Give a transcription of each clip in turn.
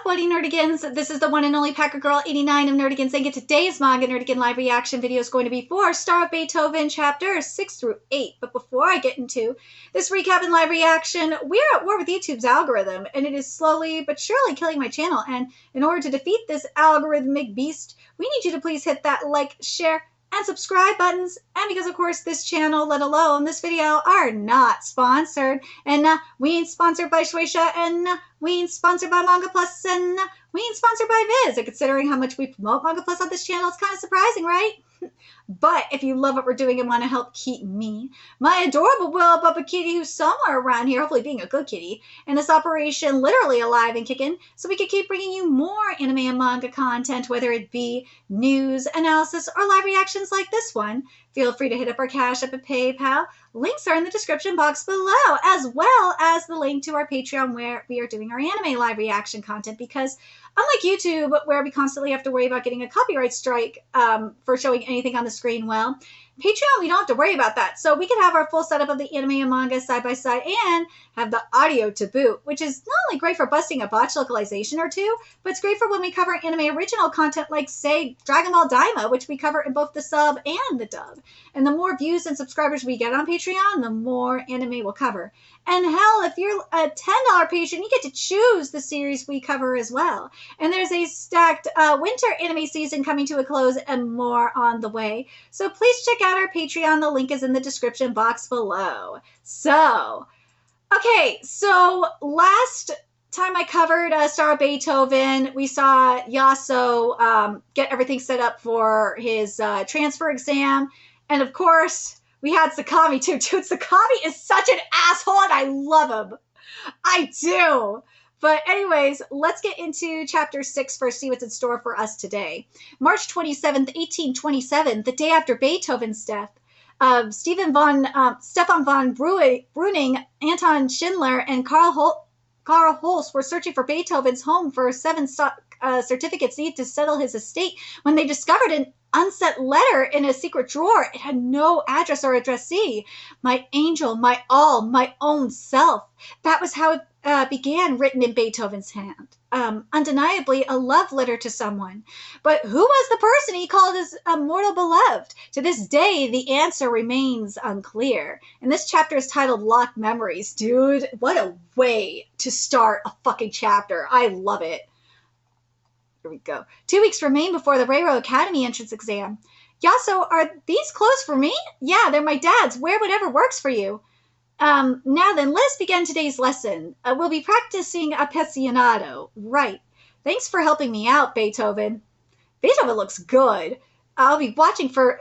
What Nerdigans? This is the one and only Packer Girl 89 of Nerdigans, and today's Manga Nerdigan live reaction video is going to be for Star of Beethoven chapters 6 through 8. But before I get into this recap and live reaction, we're at war with YouTube's algorithm, and it is slowly but surely killing my channel. And in order to defeat this algorithmic beast, we need you to please hit that like, share, and subscribe buttons. And because of course this channel, let alone this video, are not sponsored, and we ain't sponsored by Shueisha, and we ain't sponsored by Manga Plus, and we ain't sponsored by Viz. And considering how much we promote Manga Plus on this channel, it's kind of surprising, right? But if you love what we're doing and want to help keep me, my adorable Will Bubba kitty, who's somewhere around here, hopefully being a good kitty, and this operation literally alive and kicking, so we can keep bringing you more anime and manga content, whether it be news, analysis, or live reactions like this one, feel free to hit up our Cash App and PayPal. Links are in the description box below, as well as the link to our Patreon where we are doing our anime live reaction content, because unlike YouTube, where we constantly have to worry about getting a copyright strike for showing anything on the screen, well, Patreon, we don't have to worry about that. So we can have our full setup of the anime and manga side by side and have the audio to boot, which is not only great for busting a botch localization or two, but it's great for when we cover anime original content like, say, Dragon Ball Daima, which we cover in both the sub and the dub. And the more views and subscribers we get on Patreon, the more anime we'll cover. And hell, if you're a $10 patron, you get to choose the series we cover as well. And there's a stacked winter anime season coming to a close and more on the way. So please check out our Patreon. The link is in the description box below. So, okay, so last time I covered Star of Beethoven, we saw Yaso get everything set up for his transfer exam. And of course, we had Sakami too. Dude, Sakami is such an asshole and I love him. I do. But anyways, let's get into chapter 6 first, see what's in store for us today. March 27th, 1827, the day after Beethoven's death, Stefan von Breuning, Anton Schindler, and Karl Holst were searching for Beethoven's home for 7 certificates needed to settle his estate when they discovered an unsent letter in a secret drawer. It had no address or addressee. My angel, my all, my own self. That was how it began, written in Beethoven's hand. Undeniably a love letter to someone. But who was the person he called his immortal beloved? To this day, the answer remains unclear. And this chapter is titled Locked Memories. Dude, what a way to start a fucking chapter. I love it. Here we go. 2 weeks remain before the Reiro Academy entrance exam. Yaso, are these clothes for me? Yeah, they're my dad's. Wear whatever works for you. Now then, let's begin today's lesson. We'll be practicing appassionato. Right. Thanks for helping me out, Beethoven. Beethoven looks good. I'll be watching for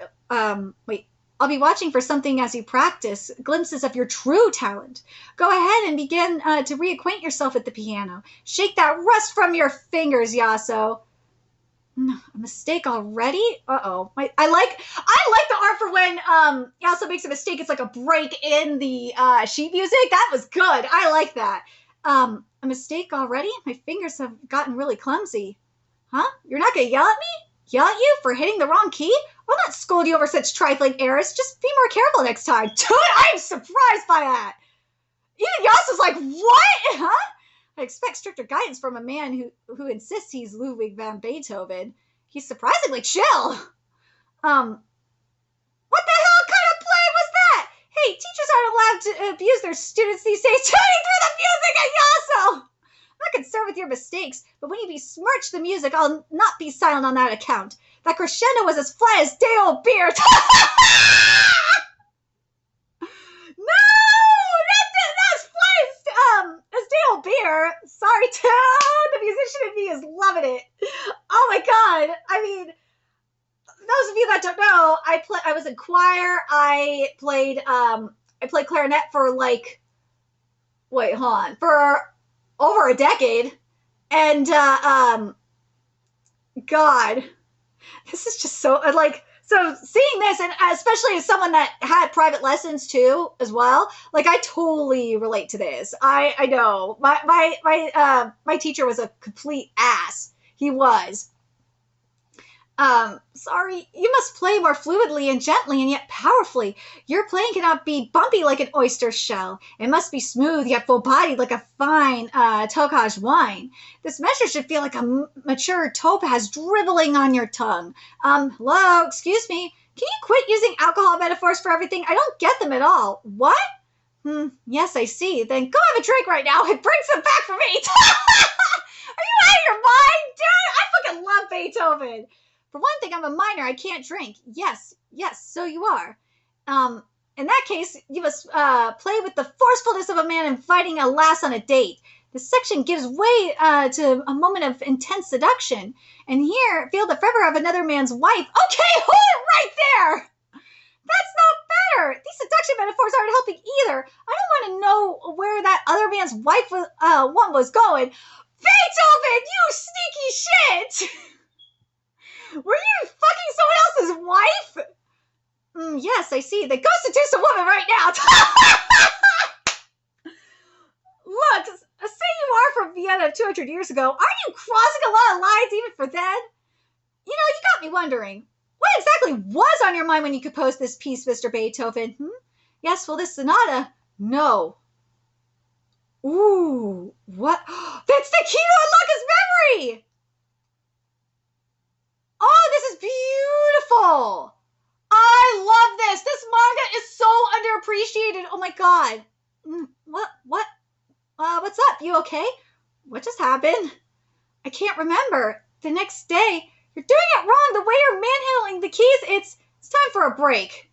something as you practice, glimpses of your true talent. Go ahead and begin to reacquaint yourself with the piano. Shake that rust from your fingers, Yaso. A mistake already? Uh-oh. I like the art for when Yaso makes a mistake. It's like a break in the sheet music. That was good. I like that. A mistake already? My fingers have gotten really clumsy. Huh? You're not going to yell at me? Yell at you for hitting the wrong key? I'll not scold you over such trifling errors. Just be more careful next time. Dude, I'm surprised by that. Even Yaso's like, what? Huh? I expect stricter guidance from a man who insists he's Ludwig van Beethoven. He's surprisingly chill. What the hell kind of play was that? Hey, teachers aren't allowed to abuse their students these days. Turning through the music at Yaso! I'm not concerned with your mistakes, but when you besmirch the music, I'll not be silent on that account. That crescendo was as flat as day-old beer. Beer. Sorry, the musician in me is loving it. Oh my god. I mean, those of you that don't know, I was in choir. I played clarinet for like, wait, hold on, for over a decade. And god, this is just so so seeing this, and especially as someone that had private lessons too, as well, like I totally relate to this. I know my teacher was a complete ass. He was. Sorry, you must play more fluidly and gently and yet powerfully. Your playing cannot be bumpy like an oyster shell. It must be smooth yet full-bodied like a fine tokaj wine. This measure should feel like a mature topaz dribbling on your tongue. Hello, excuse me. Can you quit using alcohol metaphors for everything? I don't get them at all. What? Yes, I see. Then go have a drink right now and bring some back for me. Are you out of your mind? Dude, I fucking love Beethoven. For one thing, I'm a minor. I can't drink. Yes, so you are. In that case, you must play with the forcefulness of a man inviting a lass on a date. This section gives way to a moment of intense seduction. And here, feel the fervor of another man's wife. Okay, hold it right there. That's not better. These seduction metaphors aren't helping either. I don't want to know where that other man's wife was going. Beethoven, you sneaky shit! Were you fucking someone else's wife? Yes, I see. Then go seduce a woman right now. Look, say you are from Vienna 200 years ago. Aren't you crossing a lot of lines even for then? You got me wondering. What exactly was on your mind when you composed this piece, Mr. Beethoven? Yes, well, this sonata? No. Ooh, what? That's the key to unlock his memory! Oh, this is beautiful! I love this! This manga is so underappreciated! Oh my god! What's up? You okay? What just happened? I can't remember. The next day, you're doing it wrong! The way you're manhandling the keys, it's time for a break.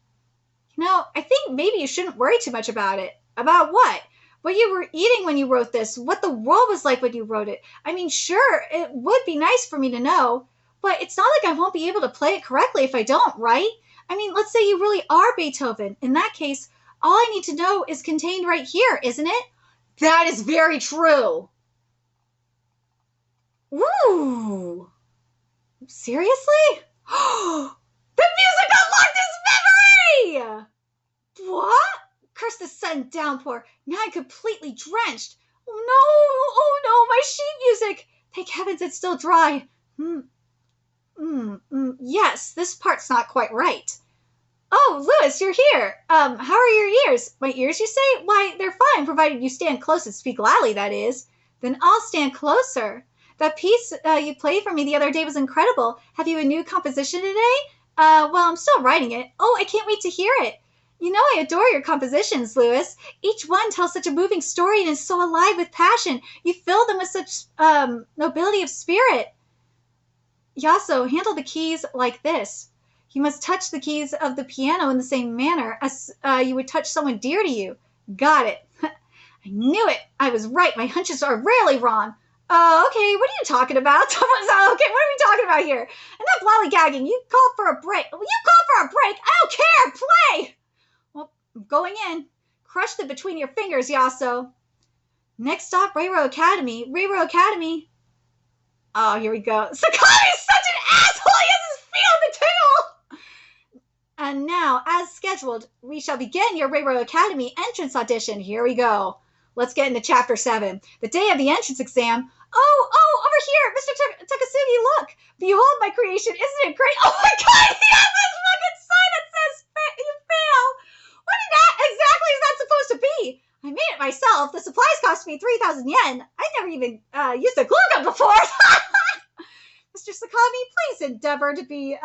I think maybe you shouldn't worry too much about it. About what? What you were eating when you wrote this, what the world was like when you wrote it. I mean, sure, it would be nice for me to know, but it's not like I won't be able to play it correctly if I don't, right? I mean, let's say you really are Beethoven. In that case, all I need to know is contained right here, isn't it? That is very true. Ooh. Seriously? The music unlocked his memory! What? Curse the sudden downpour. Now I'm completely drenched. Oh no, my sheet music. Thank heavens it's still dry. Yes, this part's not quite right. Oh, Louis, you're here. How are your ears? My ears, you say? Why, they're fine, provided you stand close and speak loudly, that is. Then I'll stand closer. That piece you played for me the other day was incredible. Have you a new composition today? Well, I'm still writing it. Oh, I can't wait to hear it. I adore your compositions, Louis. Each one tells such a moving story and is so alive with passion. You fill them with such nobility of spirit. Yaso, handle the keys like this. You must touch the keys of the piano in the same manner as you would touch someone dear to you. Got it. I knew it. I was right. My hunches are rarely wrong. Okay, what are you talking about? Okay, what are we talking about here? Enough lollygagging. You called for a break. I don't care. Play. Well, I'm going in. Crush them between your fingers, Yaso. Next stop, Reiro Academy. Reiro Academy. Oh, here we go. Sakami's such an asshole. He has his feet on the table. And now, as scheduled, we shall begin your Reiro Academy entrance audition. Here we go. Let's get into Chapter 7. The day of the entrance exam. Oh, over here, Mr. Takasugi, look. Behold my creation. Isn't it great? Oh my god, he has this fucking sign that says you fail. What exactly is that supposed to be? I made it myself. The supplies cost me 3,000 yen. I never even used a glue gun before. Mr. Sakami, please endeavor to be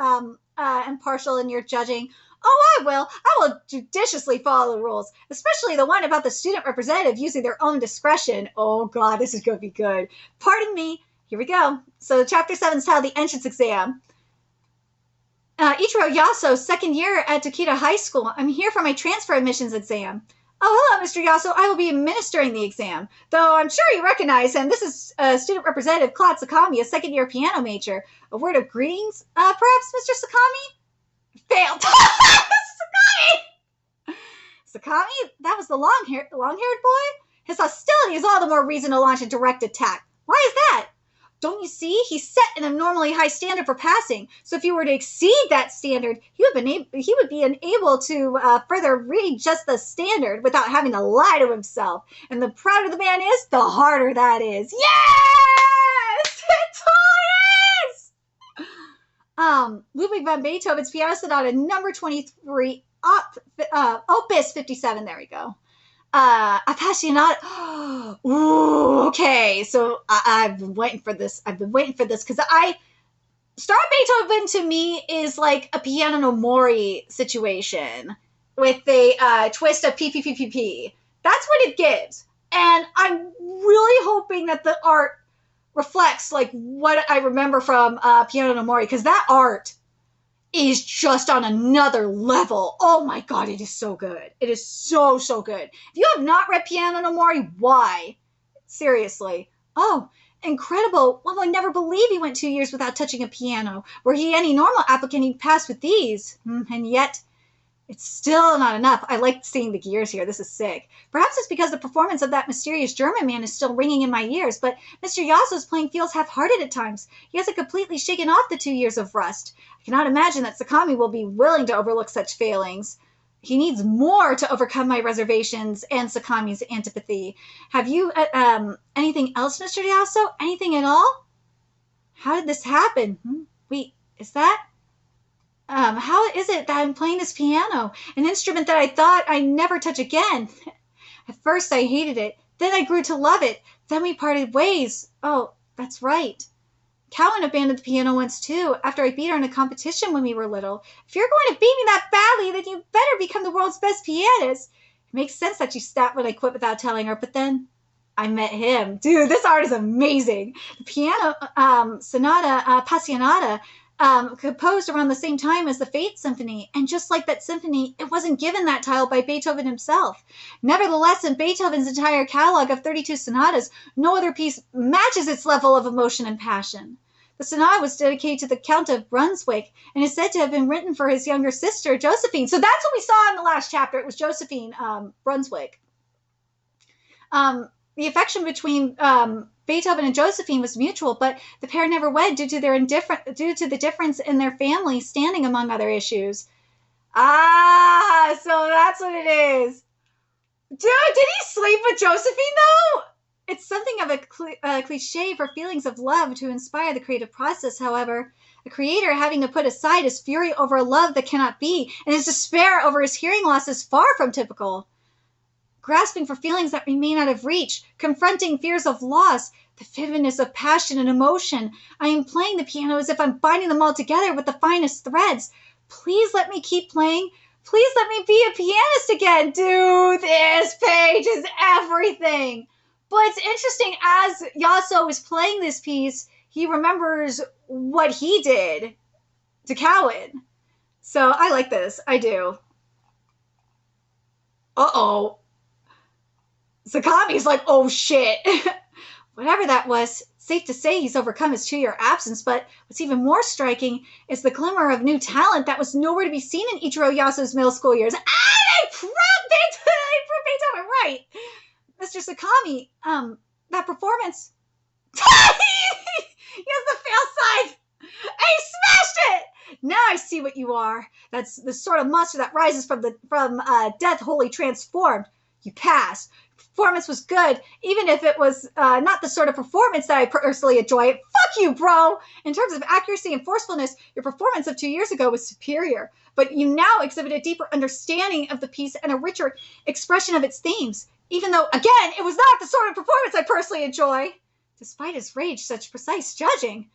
impartial in your judging. Oh, I will judiciously follow the rules, especially the one about the student representative using their own discretion. Oh, God, this is going to be good. Pardon me. Here we go. So Chapter 7 is titled The Entrance Exam. Ichiro Yaso, second year at Takeda High School. I'm here for my transfer admissions exam. Oh, hello, Mr. Yaso. I will be administering the exam. Though I'm sure you recognize him. This is student representative Claude Sakami, a second-year piano major. A word of greetings, perhaps, Mr. Sakami? Failed. Sakami? That was the long-haired boy? His hostility is all the more reason to launch a direct attack. Why is that? Don't you see? He's set an abnormally high standard for passing. So if you were to exceed that standard, he would be unable to further readjust the standard without having to lie to himself. And the prouder the man is, the harder that is. Yes! It totally is! Ludwig van Beethoven's Piano Sonata number 23, Opus 57. There we go. Appassionata. Ooh, okay. So I've been waiting for this. Because Star Beethoven to me is like a Piano no Mori situation with a twist of PPPPP. That's what it gives. And I'm really hoping that the art reflects like what I remember from Piano no Mori, because that art is just on another level. Oh my god, it is so good. It is so, so good. If you have not read Piano no Mori, why? Seriously. Oh, incredible. One would never believe he went 2 years without touching a piano. Were he any normal applicant, he'd pass with these. And yet, it's still not enough. I like seeing the gears here. This is sick. Perhaps it's because the performance of that mysterious German man is still ringing in my ears, but Mr. Yasuo's playing feels half-hearted at times. He hasn't completely shaken off the 2 years of rust. I cannot imagine that Sakami will be willing to overlook such failings. He needs more to overcome my reservations and Sakami's antipathy. Have you, anything else, Mr. Yasuo? Anything at all? How did this happen? Wait, is that... how is it that I'm playing this piano? An instrument that I thought I'd never touch again. At first I hated it. Then I grew to love it. Then we parted ways. Oh, that's right. Cowan abandoned the piano once too, after I beat her in a competition when we were little. If you're going to beat me that badly, then you better become the world's best pianist. It makes sense that you stopped when I quit without telling her, but then I met him. Dude, this art is amazing. The piano sonata, Appassionata, composed around the same time as the Fate Symphony, and just like that symphony, it wasn't given that title by Beethoven himself. Nevertheless, in Beethoven's entire catalog of 32 sonatas, no other piece matches its level of emotion and passion. The sonata was dedicated to the Count of Brunswick, and is said to have been written for his younger sister, Josephine. So that's what we saw in the last chapter. It was Josephine Brunswick. The affection between Beethoven and Josephine was mutual, but the pair never wed due to the difference in their family standing, among other issues. Ah, so that's what it is. Dude, did he sleep with Josephine, though? It's something of a cliche for feelings of love to inspire the creative process, however. The creator having to put aside his fury over a love that cannot be, and his despair over his hearing loss is far from typical. Grasping for feelings that remain out of reach, confronting fears of loss, the vividness of passion and emotion. I am playing the piano as if I'm binding them all together with the finest threads. Please let me keep playing. Please let me be a pianist again. Dude, this page is everything. But it's interesting, as Yasuo is playing this piece, he remembers what he did to Cowan. So I like this. I do. Uh-oh. Sakami's like, oh shit. Whatever that was, safe to say he's overcome his 2-year absence, but what's even more striking is the glimmer of new talent that was nowhere to be seen in Ichiro Yasuo's middle school years. They proved Beethoven right. Mr. Sakami, that performance. He has the fail side. He smashed it. Now I see what you are. That's the sort of monster that rises from death wholly transformed. You passed. Performance was good, even if it was not the sort of performance that I personally enjoy. Fuck you, bro! In terms of accuracy and forcefulness, your performance of 2 years ago was superior, but you now exhibit a deeper understanding of the piece and a richer expression of its themes, even though, again, it was not the sort of performance I personally enjoy. Despite his rage, such precise judging.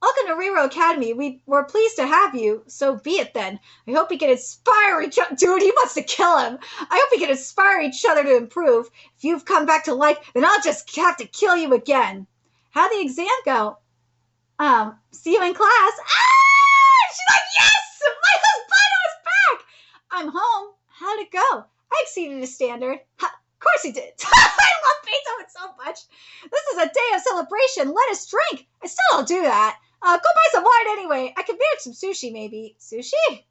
Welcome to Riro Academy. We're pleased to have you, so be it then. I hope we can inspire each other. Dude, he wants to kill him. I hope we can inspire each other to improve. If you've come back to life, then I'll just have to kill you again. How'd the exam go? See you in class. Ah! She's like, yes! My husband is back! I'm home. How'd it go? I exceeded his standard. Ha, of course he did. I love Beethoven so much. This is a day of celebration. Let us drink. I still don't do that. Go buy some wine anyway. I could manage some sushi, maybe. Sushi?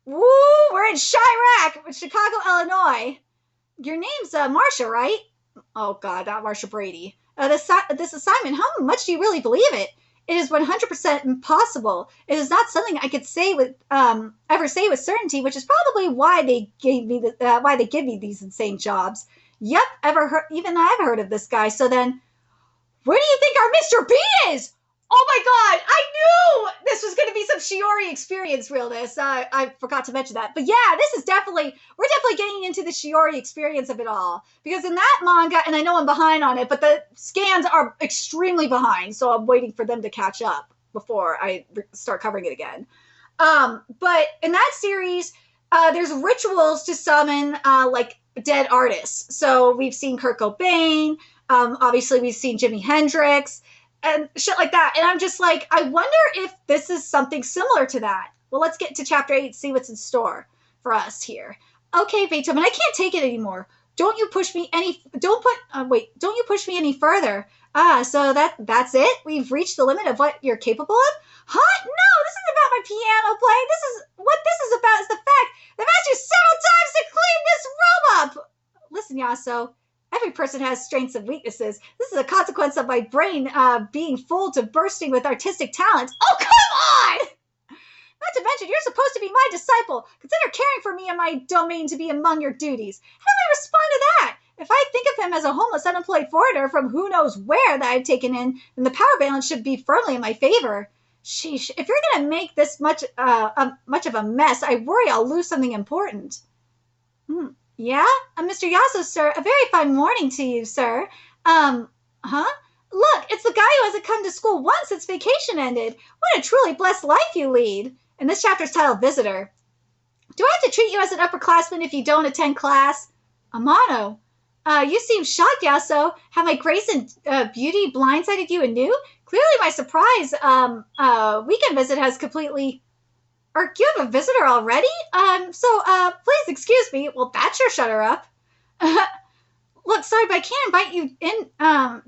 Woo! We're in Chirac, Chicago, Illinois. Your name's Marsha, right? Oh, God, not Marsha Brady. This assignment, how much do you really believe it? It is 100% impossible. It is not something I could say ever say with certainty, which is probably why they give me these insane jobs. Yep, even I've heard of this guy. So then, where do you think our Mr. B is? Oh my god, I knew this was going to be some Shiori experience realness. I forgot to mention that. But yeah, we're definitely getting into the Shiori experience of it all. Because in that manga, and I know I'm behind on it, but the scans are extremely behind, so I'm waiting for them to catch up before I start covering it again. But in that series, there's rituals to summon, like, dead artists. So we've seen Kurt Cobain, obviously we've seen Jimi Hendrix, and shit like that. And I'm just like, I wonder if this is something similar to that. Well, let's get to chapter 8, see what's in store for us here. Okay, Beethoven, I can't take it anymore. Don't you push me any any further. So that's it? We've reached the limit of what you're capable of? Huh? No, this isn't about my piano playing. This is about is the fact that I've asked you several times to clean this room up. Listen, Yaso, every person has strengths and weaknesses. This is a consequence of my brain being full to bursting with artistic talent. Oh, come on! Not to mention, you're supposed to be my disciple. Consider caring for me and my domain to be among your duties. How do I respond to that? If I think of him as a homeless, unemployed foreigner from who knows where that I've taken in, then the power balance should be firmly in my favor. Sheesh, if you're going to make this much of a mess, I worry I'll lose something important. Yeah? Mr. Yasso, sir, a very fine morning to you, sir. Huh? Look, it's the guy who hasn't come to school once since vacation ended. What a truly blessed life you lead. And this chapter's titled Visitor. Do I have to treat you as an upperclassman if you don't attend class? Amano. You seem shocked, Yasso. Have my grace and beauty blindsided you anew? Clearly my surprise weekend visit has completely... Or you have a visitor already? Please excuse me. Well, that sure shut her up. Look, sorry, but I can't invite you in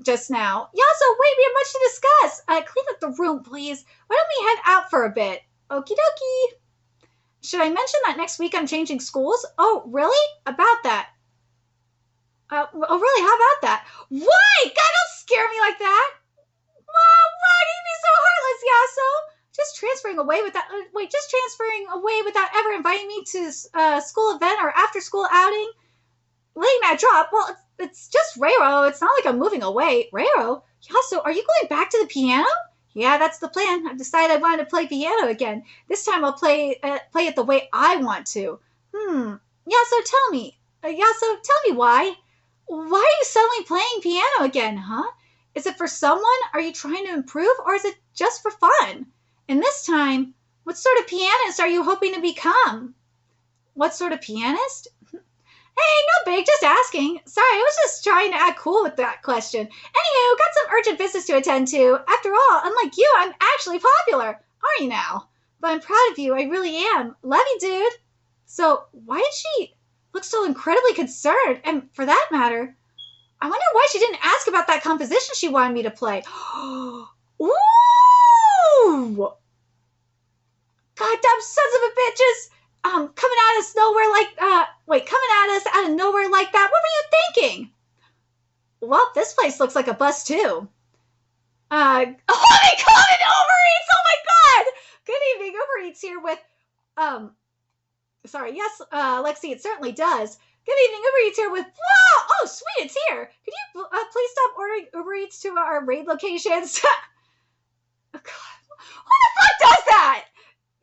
just now. Yasso, wait, we have much to discuss. Clean up the room, please. Why don't we head out for a bit? Okie dokie. Should I mention that next week I'm changing schools? Oh, really? About that. Really? How about that? Why? God, don't scare me like that. Mom, why do you be so heartless, Yasso? Just transferring away without ever inviting me to a school event or after-school outing? Letting that drop? Well, it's just Reiro. It's not like I'm moving away. Reiro? Yasso, are you going back to the piano? Yeah, that's the plan. I've decided I wanted to play piano again. This time I'll play it the way I want to. Yasso, tell me why. Why are you suddenly playing piano again, huh? Is it for someone? Are you trying to improve? Or is it just for fun? And this time, what sort of pianist are you hoping to become? What sort of pianist? Hey, no big, just asking. Sorry, I was just trying to act cool with that question. Anywho, got some urgent business to attend to. After all, unlike you, I'm actually popular. Are you now? But I'm proud of you, I really am. Love you, dude. So, why did she look so incredibly concerned? And for that matter, I wonder why she didn't ask about that composition she wanted me to play. Ooh! Goddamn sons of a bitches! Coming at us out of nowhere like that. What were you thinking? Well, this place looks like a bus too. Oh, they call it Uber Eats! Oh my god! Good evening, Uber Eats here with, sorry, yes, Lexi, it certainly does. Good evening, Uber Eats here with, whoa! Oh, sweet, it's here. Could you please stop ordering Uber Eats to our raid locations? Oh, God. Who the fuck does that?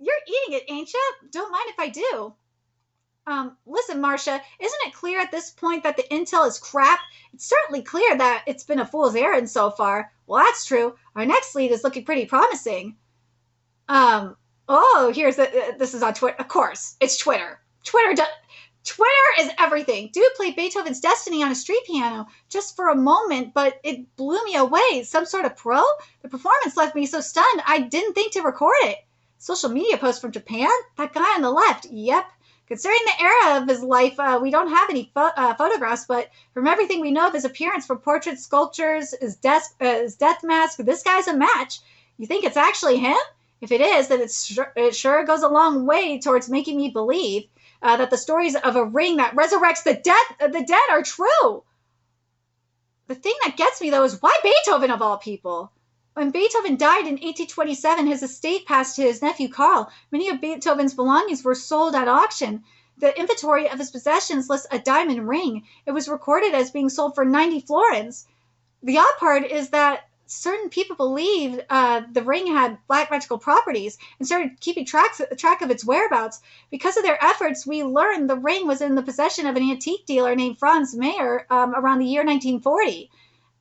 You're eating it, ain't ya? Don't mind if I do. Listen, Marcia, isn't it clear at this point that the intel is crap? It's certainly clear that it's been a fool's errand so far. Well, that's true. Our next lead is looking pretty promising. This is on Twitter. Of course, it's Twitter. Twitter is everything. Dude played Beethoven's Destiny on a street piano just for a moment, but it blew me away. Some sort of pro? The performance left me so stunned I didn't think to record it. Social media post from Japan? That guy on the left. Yep. Considering the era of his life, we don't have any photographs, but from everything we know of his appearance, from portraits, sculptures, his death mask, this guy's a match. You think it's actually him? If it is, then it sure goes a long way towards making me believe that the stories of a ring that resurrects the dead are true. The thing that gets me, though, is why Beethoven, of all people? When Beethoven died in 1827, his estate passed to his nephew Karl. Many of Beethoven's belongings were sold at auction. The inventory of his possessions lists a diamond ring. It was recorded as being sold for 90 florins. The odd part is that certain people believed the ring had black magical properties and started keeping track of its whereabouts. Because of their efforts, we learned the ring was in the possession of an antique dealer named Franz Mayer around the year 1940.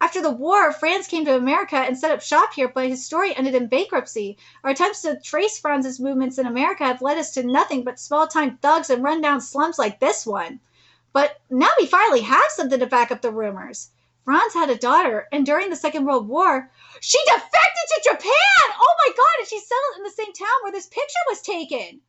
After the war, Franz came to America and set up shop here, but his story ended in bankruptcy. Our attempts to trace Franz's movements in America have led us to nothing but small-time thugs and run-down slums like this one. But now we finally have something to back up the rumors. Franz had a daughter, and during the Second World War, she defected to Japan! Oh my god, and she settled in the same town where this picture was taken.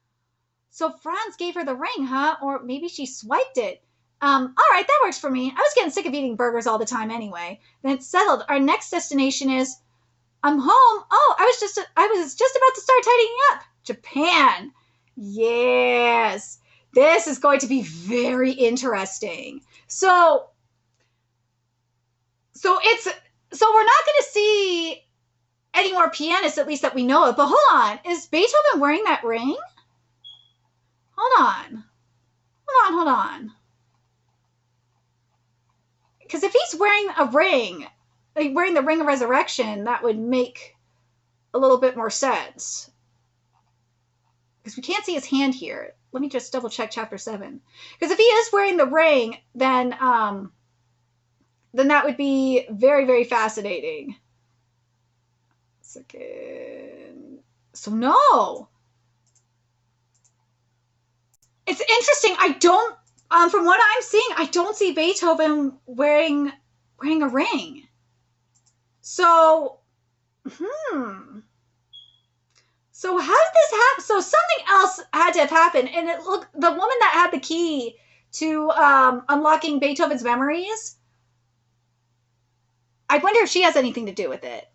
So Franz gave her the ring, huh? Or maybe she swiped it. All right, that works for me. I was getting sick of eating burgers all the time anyway. Then it's settled. Our next destination is... I'm home. Oh, I was just about to start tidying up. Japan. Yes. This is going to be very interesting. So we're not going to see any more pianists, at least that we know of. But hold on. Is Beethoven wearing that ring? Hold on. Hold on. Because if he's wearing a ring, like wearing the Ring of Resurrection, that would make a little bit more sense. Because we can't see his hand here. Let me just double check chapter 7. Because if he is wearing the ring, then that would be very, very fascinating. Second. So no. It's interesting. I don't, from what I'm seeing, I don't see Beethoven wearing a ring. So, So how did this happen? So something else had to have happened. And the woman that had the key to unlocking Beethoven's memories, I wonder if she has anything to do with it.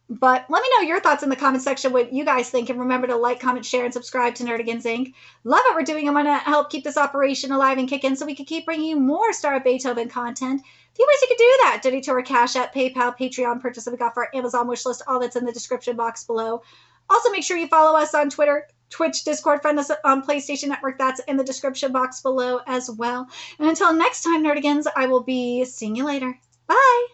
But let me know your thoughts in the comment section, what you guys think. And remember to like, comment, share, and subscribe to Nerdigans Inc. Love what we're doing. I'm going to help keep this operation alive and kicking so we can keep bringing you more Star of Beethoven content. A few ways you can do that. Donate to our Cash App, PayPal, Patreon, purchase that we got for our Amazon wishlist. All that's in the description box below. Also, make sure you follow us on Twitter, Twitch, Discord, friend us on PlayStation Network. That's in the description box below as well. And until next time, Nerdigans, I will be seeing you later. Bye!